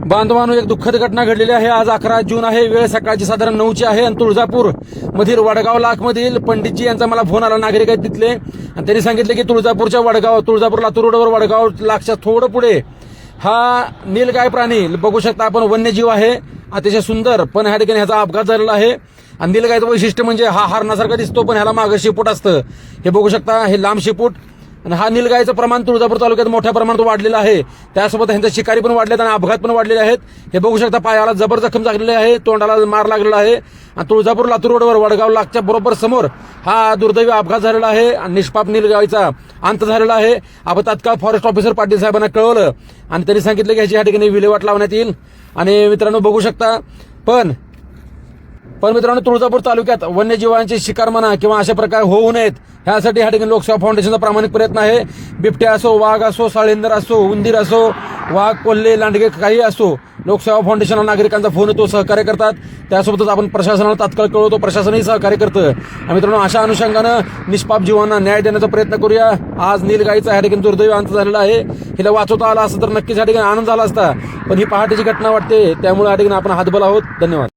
बांधवांनो, एक दुःखद घटना घडलेली आहे. आज 11 जून आहे. वेळ सकाळची साधारण 9ची आहे आणि तुळजापूर मधील वडगाव लाख मधील पंडितजी यांचा मला फोन आला. नागरिक आहेत तिथले आणि त्यांनी सांगितले की तुळजापूर लातूर रोडवर वडगाव लाखच्या थोडं पुढे हा नीलगाय प्राणी बघू शकता आपण. वन्यजीव आहे, अतिशय सुंदर, पण ह्या ठिकाणी ह्याचा अपघात झालेला आहे. आणि नीलगायचं वैशिष्ट्य म्हणजे हा हरणासारखा दिसतो, पण ह्याला मागं शेपूट असतं. हे बघू शकता, हे लांब शेपूट. आणि हा नीलगायचं प्रमाण तुळजापूर तालुक्यात मोठ्या प्रमाणात वाढलेलं आहे. त्यासोबत ह्यांच्या शिकारी पण वाढलेत आणि अपघात पण वाढलेले आहेत. हे बघू शकता, पायाला जबर जखम झालेली आहे, तोंडाला मार लागलेला आहे. आणि तुळजापूर लातूर रोडवर वडगाव लाखच्या बरोबर समोर हा दुर्दैवी अपघात झालेला आहे आणि निष्पाप नीलगायचा अंत झालेला आहे. आपण तात्काळ फॉरेस्ट ऑफिसर पाटील साहेबांना कळवलं आणि त्यांनी सांगितलं की ह्याची या ठिकाणी विल्हेवाट लावण्यात येईल. आणि मित्रांनो बघू शकता, पण मित्रांनो, तुळजापूर तालुक्यात वन्यजीवांची शिकार म्हणा किंवा अशा प्रकार होऊ नयेत ह्यासाठी ह्या ठिकाणी लोकसेवा फाउंडेशनचा प्रामाणिक प्रयत्न आहे. बिबट्या असो, वाघ असो, साळेंदर असो, उंदीर असो, वाघ, कोल्हे, लांडगे काही असो, लोकसेवा फाउंडेशनला नागरिकांचा फोन येतो, सहकार्य करतात. त्यासोबतच आपण प्रशासनाला तात्काळ कळवतो, प्रशासनही सहकार्य करतं. आणि मित्रांनो, अशा अनुषंगानं निष्पाप जीवांना न्याय देण्याचा प्रयत्न करूया. आज नीलगायचा ह्या ठिकाणी दुर्दैवी अंत झालेला आहे. हिला वाचवता आला असतं तर नक्कीच ह्या ठिकाणी आनंद झाला असता, पण ही पहाटेची घटना वाटते, त्यामुळे या ठिकाणी आपण हातबल आहोत. धन्यवाद.